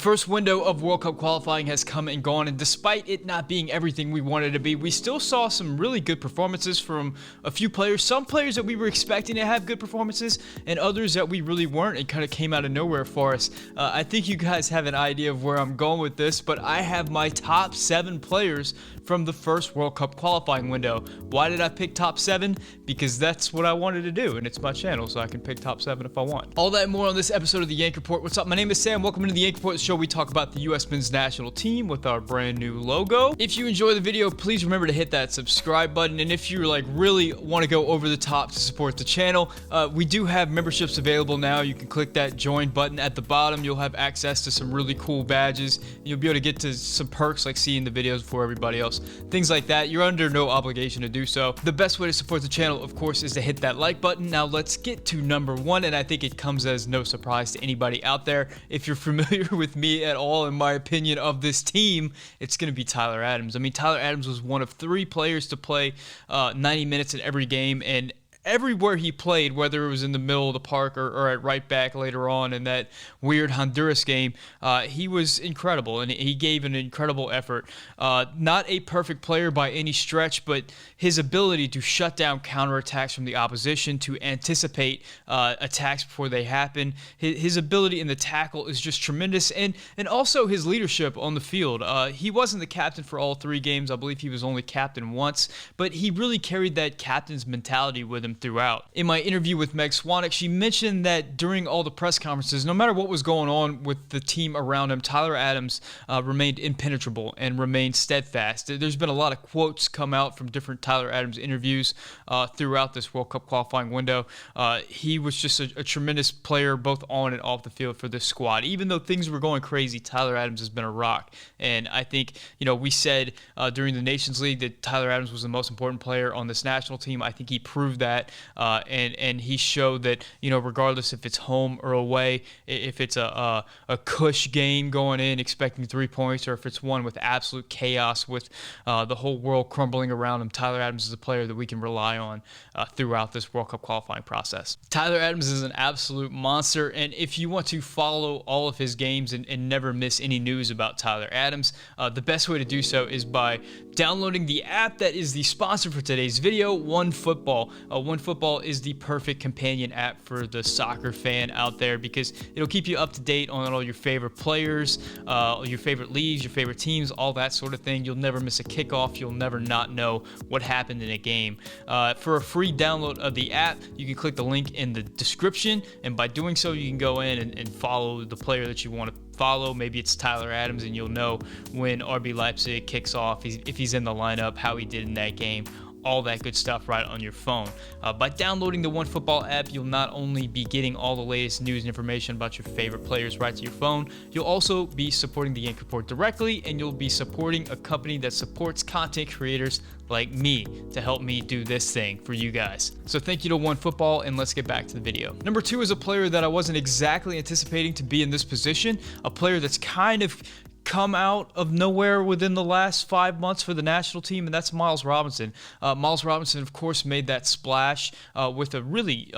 The first window of World Cup qualifying has come and gone, and despite it not being everything we wanted it to be, we still saw some really good performances from a few players. Some players that we were expecting to have good performances, and others that we really weren't. It kind of came out of nowhere for us. I think you guys have an idea of where I'm going with this, but I have my top 7 players from the first World Cup qualifying window. Why did I pick top 7? Because that's what I wanted to do, and it's my channel, so I can pick top 7 if I want. All that and more on this episode of the Yank Report. What's up? My name is Sam. Welcome to the Yank Report, the show we talk about the U.S. men's national team with our brand new logo. If you enjoy the video, please remember to hit that subscribe button, and if you really want to go over the top to support the channel, we do have memberships available now. You can click that join button at the bottom. You'll have access to some really cool badges. You'll be able to get to some perks like seeing the videos before everybody else. Things like that. You're under no obligation to do so. The best way to support the channel, of course, is to hit that like button. Now let's get to number 1, and I think it comes as no surprise to anybody out there. If you're familiar with me at all, in my opinion of this team, it's going to be Tyler Adams. I mean, Tyler Adams was one of 3 players to play 90 minutes in every game, and everywhere he played, whether it was in the middle of the park or at right back later on in that weird Honduras game, he was incredible, and he gave an incredible effort. Not a perfect player by any stretch, but his ability to shut down counterattacks from the opposition, to anticipate attacks before they happen, his ability in the tackle is just tremendous, and also his leadership on the field. He wasn't the captain for all 3 games. I believe he was only captain once, but he really carried that captain's mentality with him throughout. In my interview with Meg Swanek, she mentioned that during all the press conferences, no matter what was going on with the team around him, Tyler Adams remained impenetrable and remained steadfast. There's been a lot of quotes come out from different Tyler Adams interviews throughout this World Cup qualifying window. He was just a tremendous player both on and off the field for this squad. Even though things were going crazy, Tyler Adams has been a rock. And I think, we said during the Nations League that Tyler Adams was the most important player on this national team. I think he proved that. And he showed that, regardless if it's home or away, if it's a cush game going in expecting 3 points, or if it's one with absolute chaos with the whole world crumbling around him, Tyler Adams is a player that we can rely on throughout this World Cup qualifying process. Tyler Adams is an absolute monster, and if you want to follow all of his games and never miss any news about Tyler Adams, the best way to do so is by downloading the app that is the sponsor for today's video, OneFootball. OneFootball is the perfect companion app for the soccer fan out there because it'll keep you up to date on all your favorite players, your favorite leagues, your favorite teams, all that sort of thing. You'll never miss a kickoff. You'll never not know what happened in a game. For a free download of the app, you can click the link in the description, and by doing so, you can go in and follow the player that you want to follow. Maybe it's Tyler Adams, and you'll know when RB Leipzig kicks off, if he's in the lineup, how he did in that game, all that good stuff right on your phone. By downloading the OneFootball app, you'll not only be getting all the latest news and information about your favorite players right to your phone, you'll also be supporting the Yank Report directly, and you'll be supporting a company that supports content creators like me to help me do this thing for you guys. So thank you to OneFootball, and let's get back to the video. Number 2 is a player that I wasn't exactly anticipating to be in this position, a player that's kind of come out of nowhere within the last 5 months for the national team, and that's Miles Robinson. Miles Robinson, of course, made that splash with a really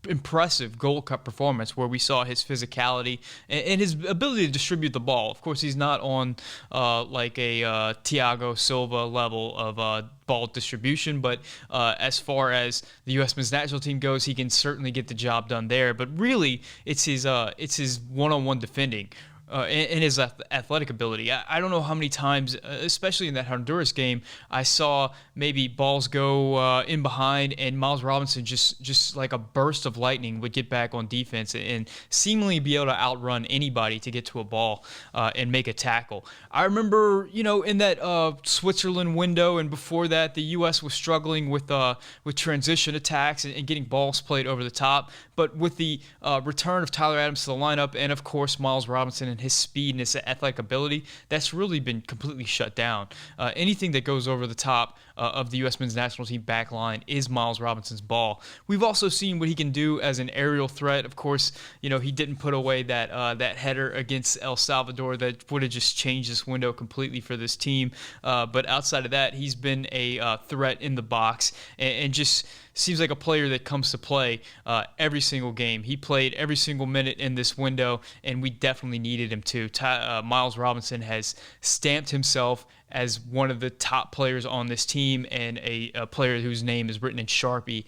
impressive Gold Cup performance where we saw his physicality and his ability to distribute the ball. Of course, he's not on like a Thiago Silva level of ball distribution, but as far as the U.S. men's national team goes, he can certainly get the job done there. But really, it's his one-on-one defending. And his athletic ability. I don't know how many times, especially in that Honduras game, I saw maybe balls go in behind, and Miles Robinson just like a burst of lightning would get back on defense and seemingly be able to outrun anybody to get to a ball and make a tackle. I remember, in that Switzerland window, and before that, the U.S. was struggling with transition attacks and getting balls played over the top. But with the return of Tyler Adams to the lineup, and of course Miles Robinson and his speed and his athletic ability, that's really been completely shut down. Anything that goes over the top of the U.S. men's national team back line is Miles Robinson's ball. We've also seen what he can do as an aerial threat. Of course, he didn't put away that header against El Salvador that would have just changed this window completely for this team. But outside of that, he's been a threat in the box and just seems like a player that comes to play every single game. He played every single minute in this window, and we definitely needed him to. Miles Robinson has stamped himself as one of the top players on this team, and a player whose name is written in Sharpie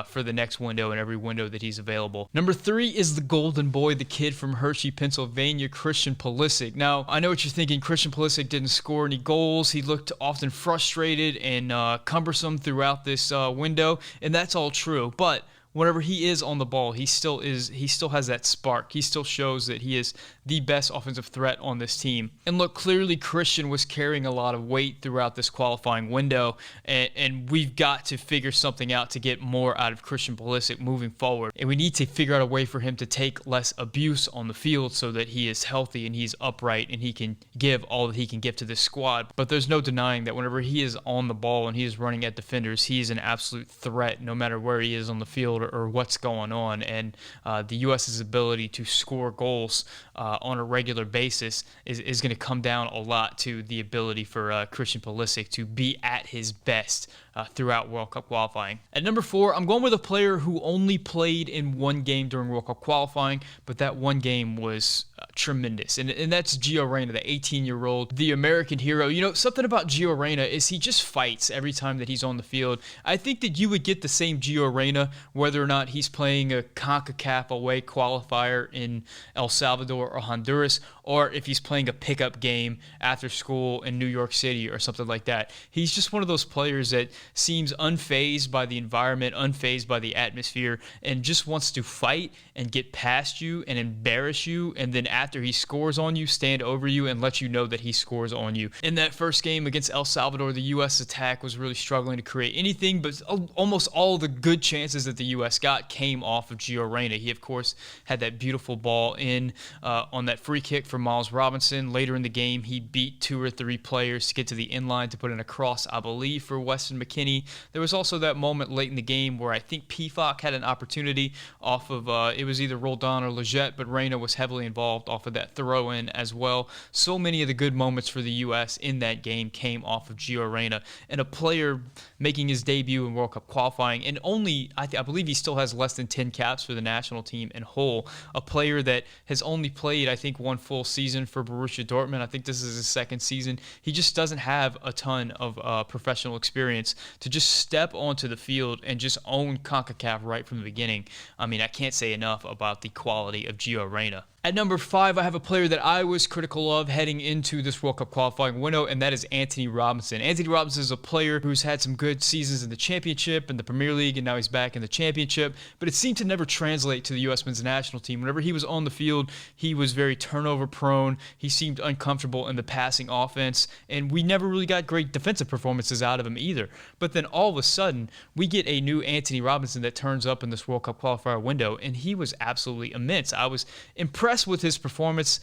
for the next window and every window that he's available. Number 3 is the golden boy, the kid from Hershey, Pennsylvania, Christian Pulisic. Now, I know what you're thinking. Christian Pulisic didn't score any goals. He looked often frustrated and cumbersome throughout this window, and that's all true. But whenever he is on the ball, he still has that spark. He still shows that he is the best offensive threat on this team. And look, clearly Christian was carrying a lot of weight throughout this qualifying window, and we've got to figure something out to get more out of Christian Pulisic moving forward. And we need to figure out a way for him to take less abuse on the field so that he is healthy and he's upright and he can give all that he can give to this squad. But there's no denying that whenever he is on the ball and he is running at defenders, he is an absolute threat no matter where he is on the field or what's going on. And the U.S.'s ability to score goals on a regular basis is going to come down a lot to the ability for Christian Pulisic to be at his best throughout World Cup qualifying. At number 4, I'm going with a player who only played in one game during World Cup qualifying, but that one game was tremendous. And that's Gio Reyna, the 18-year-old, the American hero. You know, something about Gio Reyna is he just fights every time that he's on the field. I think that you would get the same Gio Reyna whether or not he's playing a CONCACAF away qualifier in El Salvador or Honduras, or if he's playing a pickup game after school in New York City or something like that. He's just one of those players that seems unfazed by the environment, unfazed by the atmosphere, and just wants to fight and get past you and embarrass you, and then after he scores on you, stand over you and let you know that he scores on you. In that first game against El Salvador, the U.S. attack was really struggling to create anything, but almost all the good chances that the U.S. got came off of Gio Reyna. He, of course, had that beautiful ball in on that free kick for Miles Robinson. Later in the game, he beat 2 or 3 players to get to the end line to put in a cross, I believe, for Weston McKennie. There was also that moment late in the game where I think Pifak had an opportunity off of, it was either Roldan or Leggett, but Reyna was heavily involved off of that throw-in as well. So many of the good moments for the U.S. in that game came off of Gio Reyna, and a player making his debut in World Cup qualifying, and only, I believe he still has less than 10 caps for the national team in whole. A player that has only played, I think, 1 full season for Borussia Dortmund. I think this is his 2nd season. He just doesn't have a ton of professional experience to just step onto the field and just own CONCACAF right from the beginning. I mean, I can't say enough about the quality of Gio Reyna. At number 5, I have a player that I was critical of heading into this World Cup qualifying window, and that is Anthony Robinson. Anthony Robinson is a player who's had some good seasons in the Championship and the Premier League, and now he's back in the Championship, but it seemed to never translate to the U.S. men's national team. Whenever he was on the field, he was very turnover prone. He seemed uncomfortable in the passing offense, and we never really got great defensive performances out of him either. But then all of a sudden, we get a new Anthony Robinson that turns up in this World Cup qualifier window, and he was absolutely immense. I was impressed with his performance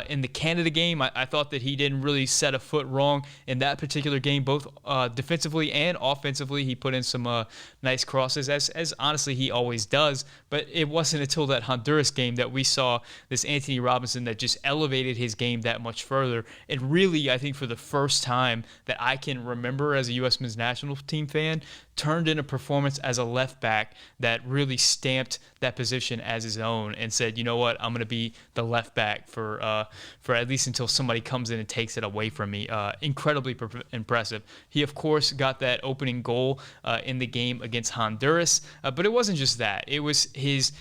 in the Canada game. I thought that he didn't really set a foot wrong in that particular game, both defensively and offensively. He put in some nice crosses, as honestly he always does, but it wasn't until that Honduras game that we saw this Anthony Robinson that just elevated his game that much further. And really, I think for the first time that I can remember as a U.S. men's national team fan, turned in a performance as a left back that really stamped that position as his own and said, you know what, I'm going to be the left back for at least until somebody comes in and takes it away from me. Incredibly impressive. He, of course, got that opening goal in the game against Honduras, but it wasn't just that. It was his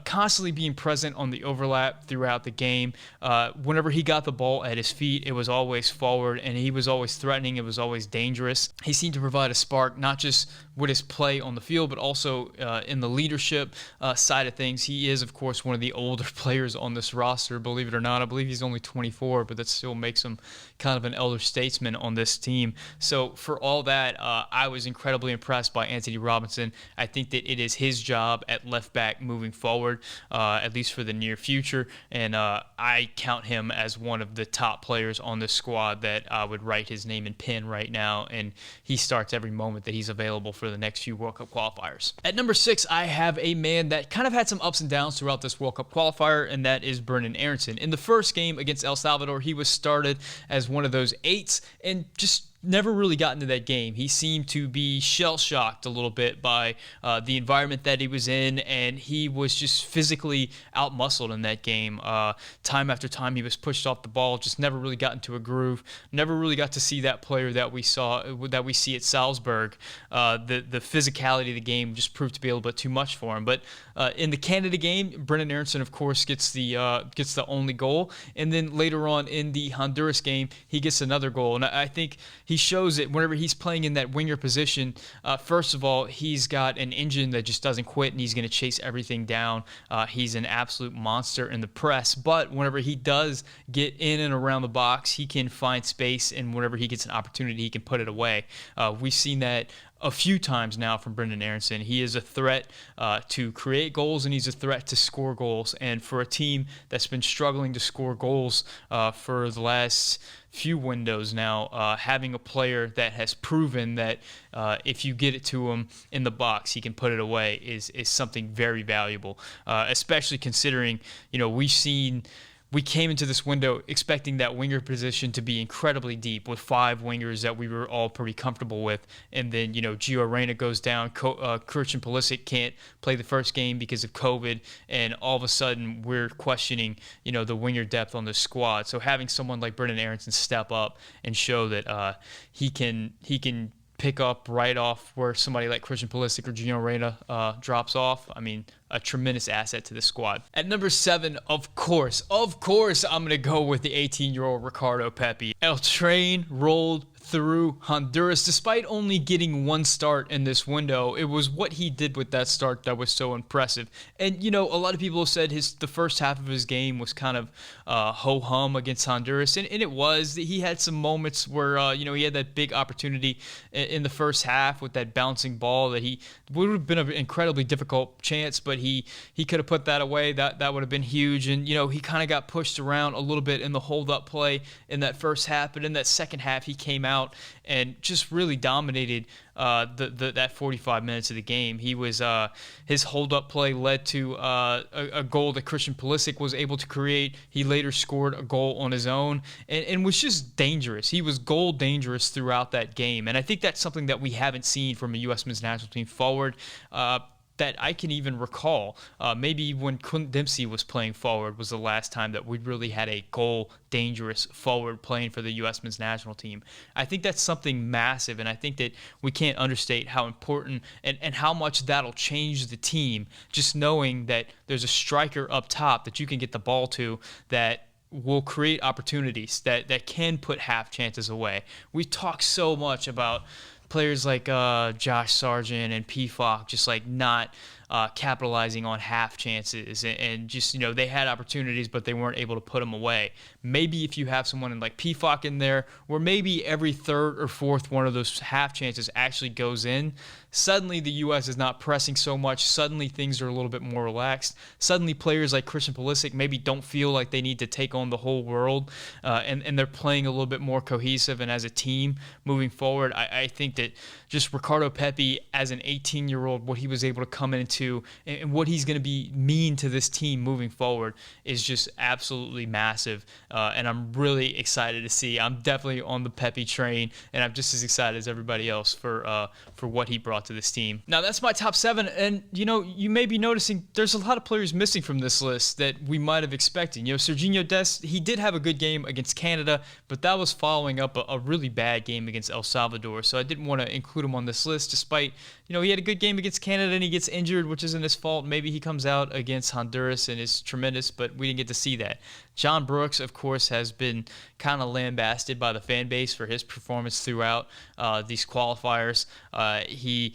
constantly being present on the overlap throughout the game. Whenever he got the ball at his feet, it was always forward, and he was always threatening. It was always dangerous. He seemed to provide a spark, not just with his play on the field, but also in the leadership side of things. He is, of course, one of the older players on this roster, believe it or not. I believe he's only 24, but that still makes him kind of an elder statesman on this team. So for all that, I was incredibly impressed by Anthony Robinson. I think that it is his job at left back moving forward, at least for the near future, and I count him as one of the top players on this squad that I would write his name in pen right now, and he starts every moment that he's available for the next few World Cup qualifiers. At number 6, I have a man that kind of had some ups and downs throughout this World Cup qualifier, and that is Aronson. In the first game against El Salvador, he was started as one of those 8s and just never really got into that game. He seemed to be shell-shocked a little bit by the environment that he was in, and he was just physically out-muscled in that game. Time after time, he was pushed off the ball, just never really got into a groove, never really got to see that player that we see at Salzburg. The physicality of the game just proved to be a little bit too much for him. But in the Canada game, Brendan Aronson, of course, gets the only goal, and then later on in the Honduras game, he gets another goal. And I think he shows it whenever he's playing in that winger position. First of all, he's got an engine that just doesn't quit, and he's going to chase everything down. He's an absolute monster in the press, but whenever he does get in and around the box, he can find space, and whenever he gets an opportunity, he can put it away. We've seen that a few times now from Brendan Aronson. He is a threat to create goals, and he's a threat to score goals. And for a team that's been struggling to score goals for the last few windows now, having a player that has proven that if you get it to him in the box, he can put it away is something very valuable, especially considering, we came into this window expecting that winger position to be incredibly deep with 5 wingers that we were all pretty comfortable with. And then, Gio Reyna goes down. Christian Pulisic can't play the first game because of COVID. And all of a sudden, we're questioning, the winger depth on the squad. So having someone like Brendan Aronson step up and show that he can pick up right off where somebody like Christian Pulisic or Gio Reyna drops off, a tremendous asset to the squad. At number 7, of course, I'm going to go with the 18-year-old Ricardo Pepi. El Train rolled through Honduras. Despite only getting 1 start in this window, it was what he did with that start that was so impressive. And, a lot of people have said the first half of his game was kind of ho-hum against Honduras, and it was. He had some moments where, he had that big opportunity in the first half with that bouncing ball that he would have been an incredibly difficult chance, but he could have put that away. That would have been huge. And, he kind of got pushed around a little bit in the hold-up play in that first half, but in that second half, he came out and just really dominated that 45 minutes of the game. He was his hold-up play led to a goal that Christian Pulisic was able to create. He later scored a goal on his own and was just dangerous. He was goal dangerous throughout that game, and I think that's something that we haven't seen from a U.S. men's national team forward that I can even recall. Maybe when Clint Dempsey was playing forward was the last time that we really had a goal-dangerous forward playing for the U.S. men's national team. I think that's something massive, and I think that we can't understate how important and how much that'll change the team, just knowing that there's a striker up top that you can get the ball to that will create opportunities that can put half chances away. We talk so much about players like Josh Sargent and Pflock just like not capitalizing on half chances and just, they had opportunities, but they weren't able to put them away. Maybe if you have someone like Pflock in there, where maybe every third or fourth one of those half chances actually goes in, suddenly the U.S. is not pressing so much. Suddenly things are a little bit more relaxed. Suddenly players like Christian Pulisic maybe don't feel like they need to take on the whole world, and they're playing a little bit more cohesive and as a team moving forward. I think that just Ricardo Pepi as an 18-year-old, what he was able to come into and what he's going to mean to this team moving forward is just absolutely massive, and I'm really excited to see. I'm definitely on the Pepi train, and I'm just as excited as everybody else for what he brought to this team. Now, that's my top 7, and, you may be noticing there's a lot of players missing from this list that we might have expected. Serginho Dest, he did have a good game against Canada, but that was following up a really bad game against El Salvador, so I didn't want to include him on this list despite, he had a good game against Canada and he gets injured, which isn't his fault. Maybe he comes out against Honduras and is tremendous, but we didn't get to see that. John Brooks, of course, has been kind of lambasted by the fan base for his performance throughout these qualifiers. He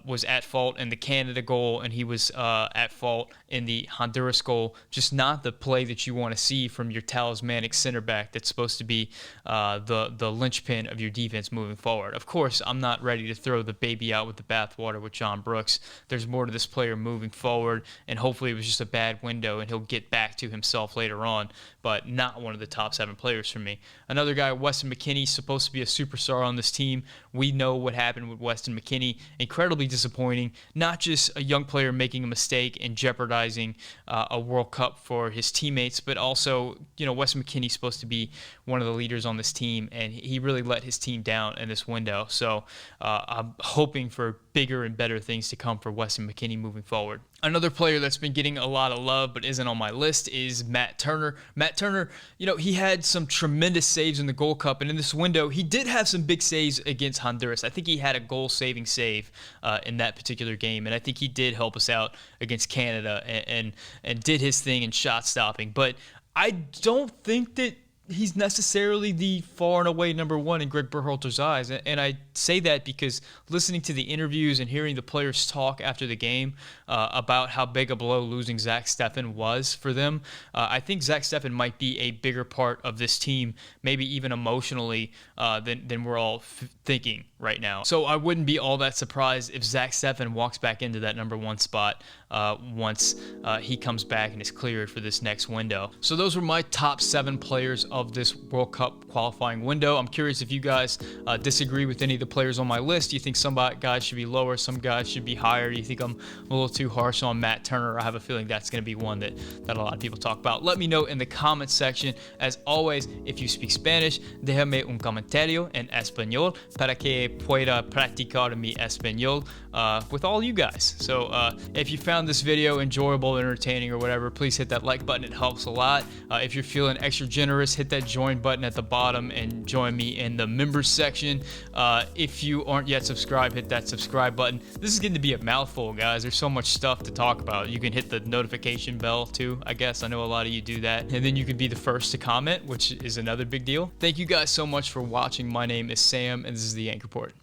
was at fault in the Canada goal, and he was at fault in the Honduras goal. Just not the play that you want to see from your talismanic center back that's supposed to be the linchpin of your defense moving forward. Of course, I'm not ready to throw the baby out with the bathwater with John Brooks. There's more to this player moving forward, and hopefully it was just a bad window, and he'll get back to himself later on. but not one of the top 7 players for me. Another guy, Weston McKennie, supposed to be a superstar on this team. We know what happened with Weston McKennie. Incredibly disappointing. Not just a young player making a mistake and jeopardizing a World Cup for his teammates, but also, Weston McKennie's supposed to be one of the leaders on this team, and he really let his team down in this window. So I'm hoping for bigger and better things to come for Weston McKennie moving forward. Another player that's been getting a lot of love but isn't on my list is Matt Turner. Matt Turner, he had some tremendous saves in the Gold Cup, and in this window, he did have some big saves against Honduras. I think he had a goal-saving save in that particular game, and I think he did help us out against Canada and did his thing in shot stopping. But I don't think that he's necessarily the far and away number 1 in Greg Berhalter's eyes. And I say that because listening to the interviews and hearing the players talk after the game about how big a blow losing Zach Steffen was for them, I think Zach Steffen might be a bigger part of this team, maybe even emotionally, than we're all thinking right now. So I wouldn't be all that surprised if Zach Steffen walks back into that number 1 spot once he comes back and is cleared for this next window. So those were my top 7 players of this World Cup qualifying window. I'm curious if you guys disagree with any of the players on my list. Do you think some guys should be lower, some guys should be higher? Do you think I'm a little too harsh on Matt Turner? I have a feeling that's going to be one that a lot of people talk about. Let me know in the comments section. As always, if you speak Spanish, déjame un comentario en español para que pueda practicar mi español with all you guys. So if you found this video enjoyable, entertaining, or whatever, please hit that like button. It helps a lot. If you're feeling extra generous, hit that join button at the bottom and join me in the members section. If you aren't yet subscribed, hit that subscribe button. This is getting to be a mouthful, guys. There's so much stuff to talk about. You can hit the notification bell too, I guess. I know a lot of you do that. And then you can be the first to comment, which is another big deal. Thank you guys so much for watching. My name is Sam, and this is the Yank Report.